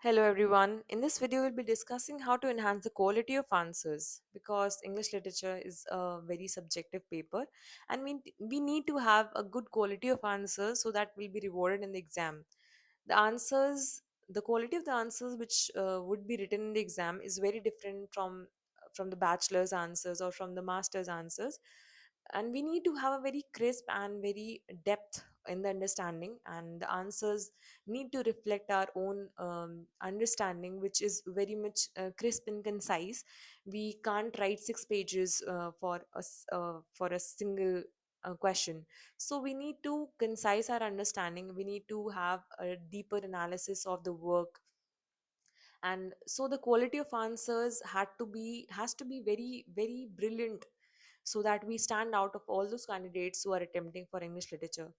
Hello everyone. In this video, we'll be discussing how to enhance the quality of answers because English literature is a very subjective paper and we need to have a good quality of answers so that we'll be rewarded in the exam. The answers, the quality of the answers which would be written in the exam is very different from the bachelor's answers or from the master's answers, and we need to have a very crisp and very depth in the understanding, and the answers need to reflect our own understanding, which is very much crisp and concise. We can't write 6 pages for a single question. So we need to concise our understanding. We need to have a deeper analysis of the work, and so the quality of answers has to be very very brilliant, so that we stand out of all those candidates who are attempting for English literature.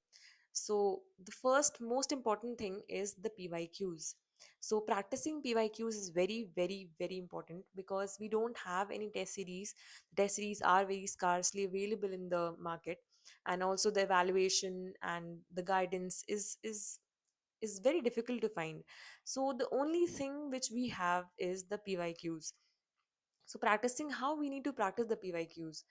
So the first most important thing is the PYQs. So practicing PYQs is very very very important because we don't have any test series. Test series are very scarcely available in the market, and also the evaluation and the guidance is very difficult to find. So the only thing which we have is the PYQs. So practicing, how we need to practice the PYQs.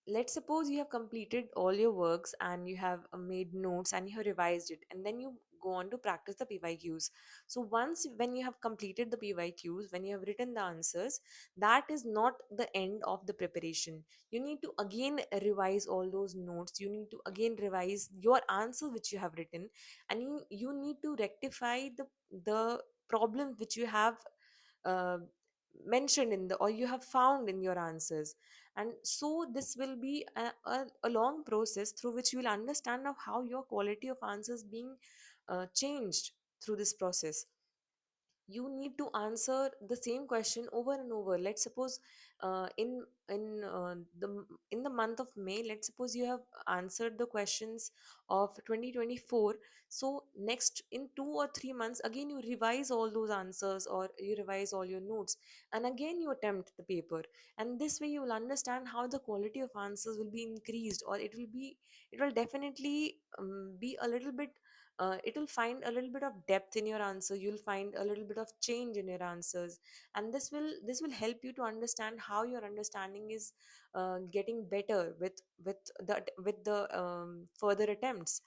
Let's suppose you have completed all your works and you have made notes and you have revised it, and then you go on to practice the PYQs. So once when you have completed the PYQs, when you have written the answers, that is not the end of the preparation. You need to again revise all those notes. You need to again revise your answer which you have written, and you need to rectify the problem which you have uh, mentioned in the, or you have found in your answers. And so this will be a long process through which you will understand of how your quality of answers being changed through this process. You need to answer the same question over and over. Let's suppose in the month of May, let's suppose you have answered the questions of 2024. So next in 2 or 3 months, again you revise all those answers, or you revise all your notes, and again you attempt the paper. And this way you will understand how the quality of answers will be increased, or it will definitely be a little bit, it will find a little bit of depth in your answer. You'll find a little bit of change in your answers, and this will help you to understand how your understanding is getting better with the further attempts.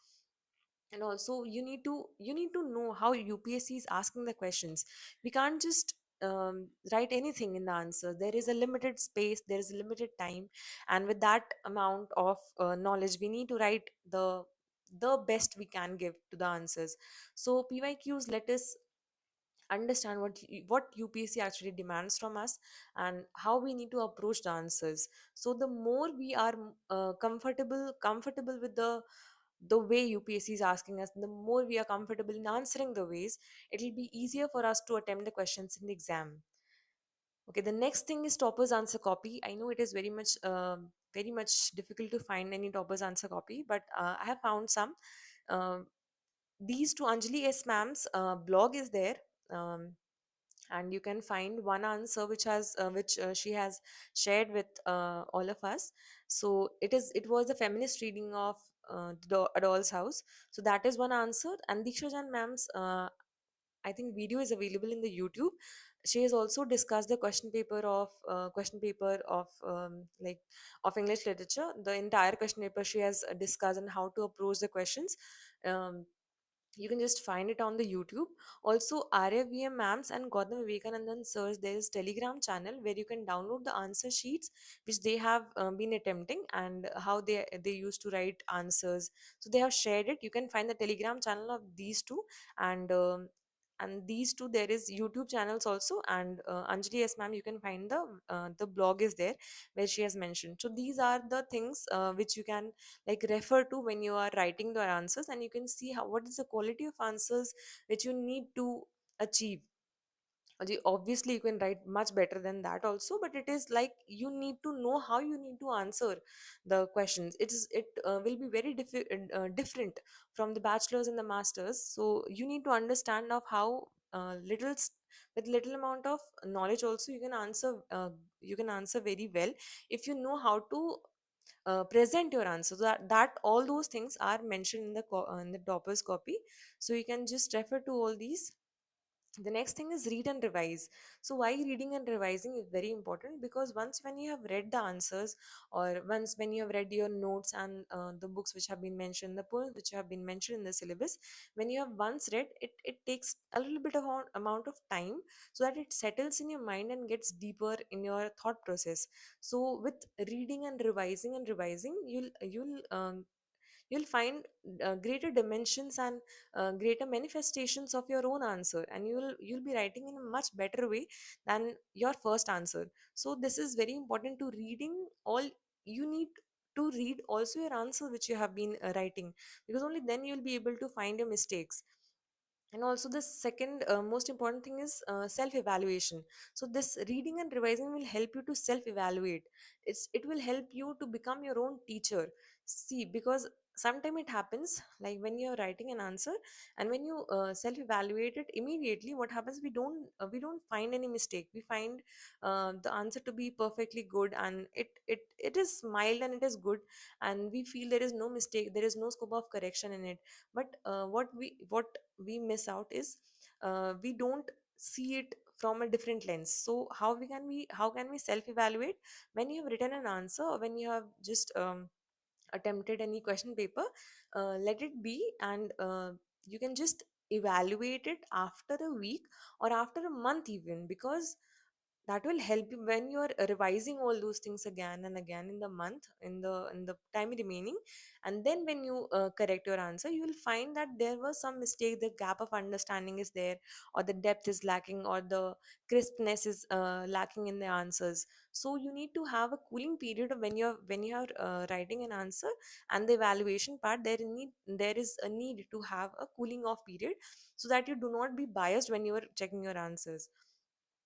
And also you need to know how UPSC is asking the questions. We can't just write anything in the answer. There is a limited space, there is a limited time, and with that amount of knowledge, we need to write the best we can give to the answers. So PYQs let us understand what UPSC actually demands from us, and how we need to approach the answers. So the more we are comfortable with the way UPSC is asking us, the more we are comfortable in answering the ways, it will be easier for us to attempt the questions in the exam. Okay, the next thing is toppers answer copy. I know it is very much difficult to find any toppers answer copy, but I have found some. Um these two Anjali S. Ma'am's blog is there. Um, and you can find one answer which she has shared with all of us. So it was a feminist reading of a doll's house. So that is one answer, and Diksha Jan ma'am's I think video is available in the YouTube. She has also discussed the question paper of of English literature. The entire question paper she has discussed on how to approach the questions. um, you can just find it on the YouTube. Also, Arya VM ma'ams and Gautam Vivekanandan sirs, there is Telegram channel where you can download the answer sheets which they have been attempting, and how they used to write answers. So they have shared it. You can find the Telegram channel of these two, and these two, there is YouTube channels also, and Anjali S ma'am, you can find the blog is there where she has mentioned. So these are the things which you can like refer to when you are writing the answers, and you can see how what is the quality of answers which you need to achieve. Obviously you can write much better than that also, but it is like you need to know how you need to answer the questions. It will be very different from the bachelors and the masters. So you need to understand of how with little amount of knowledge also you can answer very well if you know how to present your answer. So that all those things are mentioned in the toppers copy. So you can just refer to all these. The next thing is read and revise. So why reading and revising is very important, because once when you have read the answers, or once when you have read your notes and the books which have been mentioned, the poems which have been mentioned in the syllabus, when you have once read it, it takes a little bit of amount of time, so that it settles in your mind and gets deeper in your thought process. So with reading and revising, you'll find greater dimensions and greater manifestations of your own answer, and you'll be writing in a much better way than your first answer. So this is very important to reading. All you need to read also your answer which you have been writing, because only then you'll be able to find your mistakes. And also the second most important thing is self evaluation. So this reading and revising will help you to self evaluate. It will help you to become your own teacher. See, because sometimes it happens like when you're writing an answer, and when you self evaluate it immediately, what happens, we don't find any mistake. We find the answer to be perfectly good, and it is mild and it is good, and we feel there is no mistake, there is no scope of correction in it. But what we miss out is we don't see it from a different lens. So how can we self evaluate? When you have written an answer, or when you have just attempted any question paper, let it be, and you can just evaluate it after a week or after a month even, because that will help you when you are revising all those things again and again in the month, in the time remaining. And then when you correct your answer, you will find that there was some mistake, the gap of understanding is there, or the depth is lacking, or the crispness is lacking in the answers. So you need to have a cooling period of when you are writing an answer, and the evaluation part, there is a need to have a cooling off period, so that you do not be biased when you are checking your answers.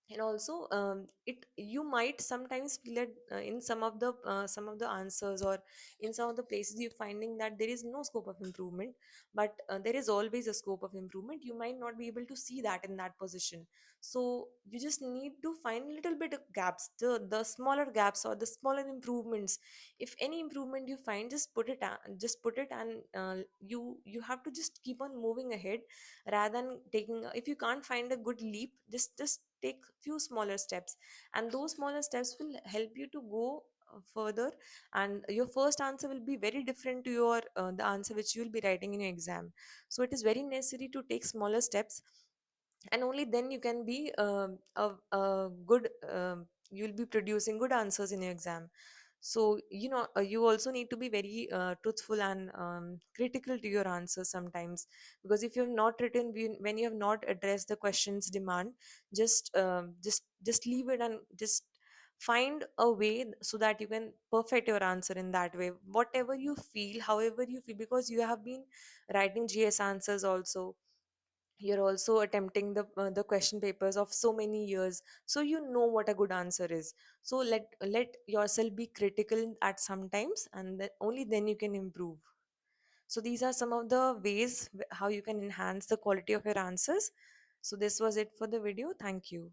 And also it you might sometimes feel that in some of the answers, or in some of the places, you're finding that there is no scope of improvement. But there is always a scope of improvement. You might not be able to see that in that position. So you just need to find little bit of gaps, the smaller gaps or the smaller improvements. If any improvement you find, just put it, and you have to just keep on moving ahead, rather than taking, if you can't find a good leap, just take few smaller steps, and those smaller steps will help you to go further. And your first answer will be very different to your the answer which you will be writing in your exam. So it is very necessary to take smaller steps, and only then you can be a good you'll be producing good answers in your exam. So you also need to be very truthful and critical to your answers sometimes, because if you have not written, when you have not addressed the questions demand, just leave it, and just find a way so that you can perfect your answer in that way, whatever you feel, however you feel, because you have been writing GS answers also. You're also attempting the question papers of so many years, so you know what a good answer is. So let yourself be critical at some times, and only then you can improve. So these are some of the ways how you can enhance the quality of your answers. So this was it for the video. Thank you.